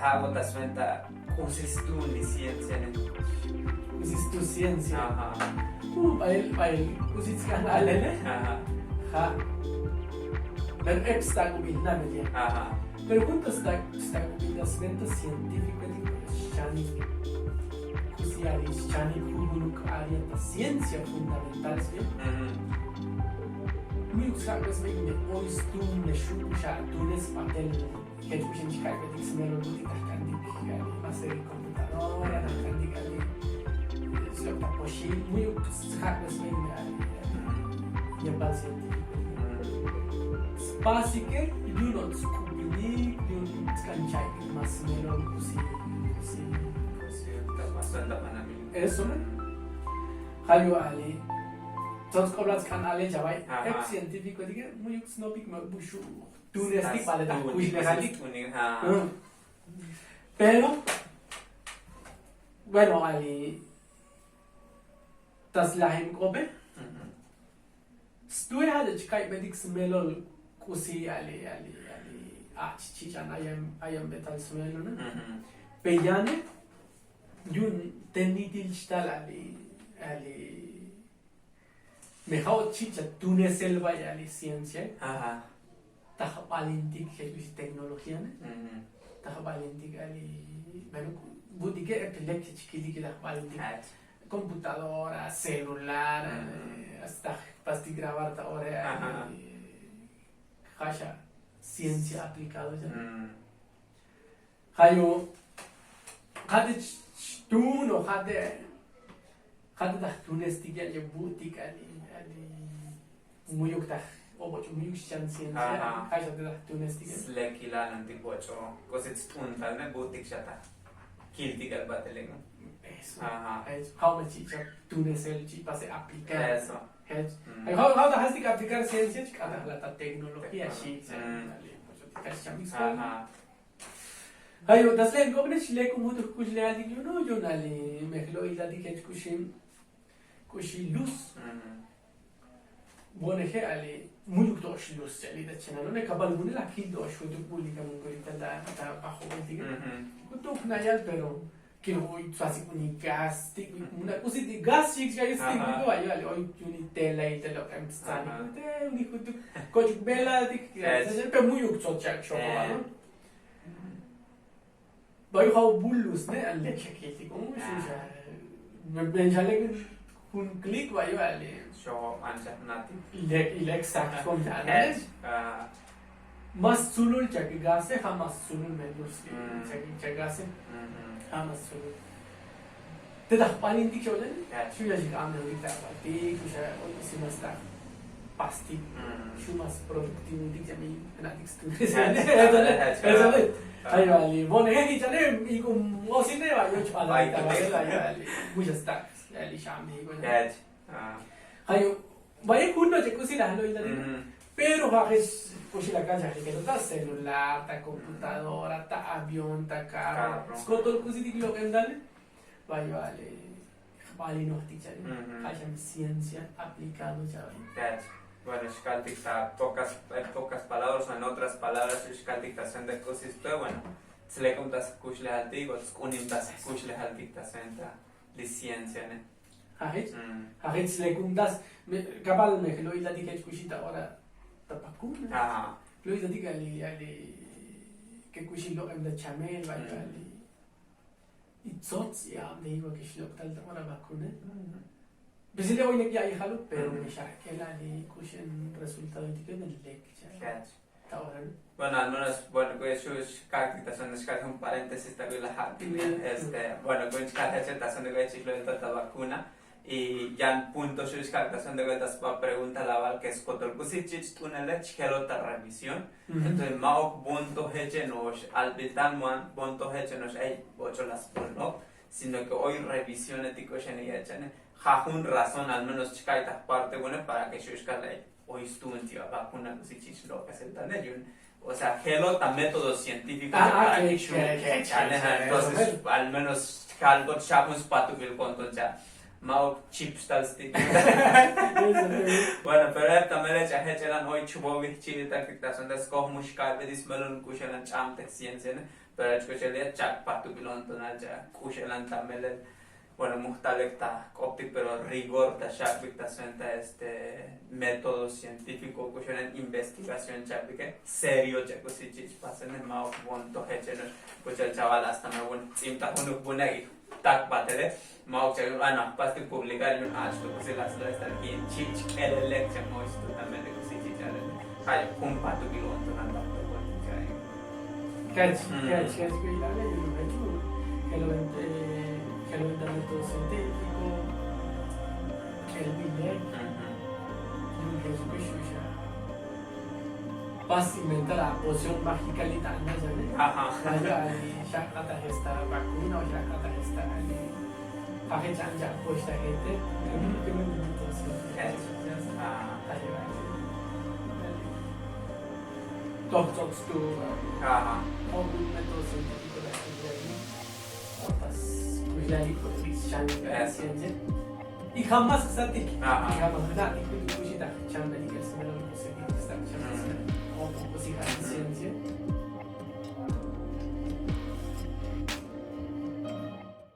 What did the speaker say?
Hago ta suenta consiste ni ciencia ne. Consiste ciencia. Aha. Bail, consiste kan alene. Aha. Ha. Pero está combinada media. Aha. Pero junto está combinamiento científico de Shani. Kusiari Shani Kubuluk área de ciencia fundamental, ¿sí? Muy sabes bien de hoy tú me shusha tú les papel que tú tienes que ver que se me lo dice que va a ser computadora que se lo taposhi muy sabes bien de ya base básica y tú no descubrí tú canchai más menos sí Está bastante para mí. eso no hayo ali Todos cobras canales ya va. Ajá. Es científico, diga, muy snobby, muy bushu. Tú eres tipo para dar Unik. Pero, bueno, ali, das lahem kobe. Stu ya de chica y medik smelo kusi ali, chichan ayam betal smelo, ¿no? Peyane, yun tenidil stal ali. Mejor chicha, tú no es el vaya de ciencia, Aha. taja palintik que es tecnología, ¿no? Taja palintik ali, bueno, boutique epilepsia chiquiti que taja palintik, computadora, celular, hasta pasti grabar ahora, hasha ciencia aplicado ya. Hayo, hade tú no hade dah tunes tiga je boutique ali muyuk dah obo muyuk ciencia kaya dah tunes tiga Slekila nanti bocho. Kosit stuntal ne butik shata. Kilti kal bateleng. eso Aha. how much chicha tunes el chipa se aplicar Eso. how dah has que aplicar ciencia chica la tecnología sí Aha. Hayo das len gobnes le como tu kushle adi no yo nali mehlo ila di ke kushi luz buone che ali muy dosh luz ali da chena non è capal bune la kid dosh tu pubblica mun corita da bajo diga tu knayal pero que no voy fácil con gas una cosa de gas sí que es tipo ayo ali hoyuni tela y te lo que está ni uni tu coach bella di que per muy ukso chak show Bayu how bullus ne alle chaketi como shuja ben jale kun click bayu ali Show anja nati. ilek sak kom jane mas sulul chaki gase hamas sulul medus chaki gase hamas sulul te da palin dik sholen shuja jik amne dik ta ti shuja si masta pasti shumas productivity jami nadik student Ayo ali, bone hegi jane iku mosine va yo chala ta ali, muchas stacks ali shami ko. Ayo, vaya kunno je kusi la lo ila pero hages kusi la caja que ta celular, ta computadora, ta avión, ta carro. Skotol kusi dik lo kendale. Vaya ali, bali no tichari. Haya ciencia aplicado ya. Bueno, Shkaltikta, pocas palabras, o en otras palabras, Shkaltikta senda cosiste, bueno, se le contas kush le haltig, o unintas kush le haltikta senda de ciencia, ¿ne? Hagit se le contas, capaz me que lo ila dike kushita ahora tapakuna. Ajá. Lo ila dike ali que kushilo em da chamel va ali. Itzots ya me digo que shlo tal ahora vacuna. Bisile hoy le hay jalo, pero me shakela li kushen resultado de lecture. Bueno, al menos, bueno, pues sus características son un paréntesis de la bueno, con características de que chiflo de toda vacuna y ya en punto sus características de que esta pregunta la val que es control kusichich tunele chhelota revisión. Entonces, maok punto heche nos al vital man punto heche nos hay ocho las punto, sino que hoy revisión ético chene Jajun razón al menos chicaita parte buena para que yo escale hoy estudio vacuna kusichich lo que se entiende. O sea, gelota métodos científicos para que yo entonces al menos algo chapus patu que el conto ya mau chips tal stick. Bueno, pero también ya hechelan hoy chubovi chilita que son das koh mushkal bedis melon kushalan chamte ciencia, pero escuché chak patu kilontonal ya kushelan tamel bueno muhtalekta optik pero rigor ta chak victación método científico kushelan investigación chak que serio chak kusi chich pasen en mau bon to hechen kuchel chaval hasta me bun imta hunuk bunagi tak batele mau chak ana pasti publicar un acho kusi las estar aquí chich el lecture mo también de kusi chich hay un patu kilontonal Catch que ilalnya juga itu kalau método científico, el bilet, pas inventar la poción mágica litana, ¿sabes? Ya kata esta vacuna o ya kata esta pakai canja pues la gente que me método científico. Talks to all método científico de pas kujali Christian ciencia y jamás static jamás static itu kita canda di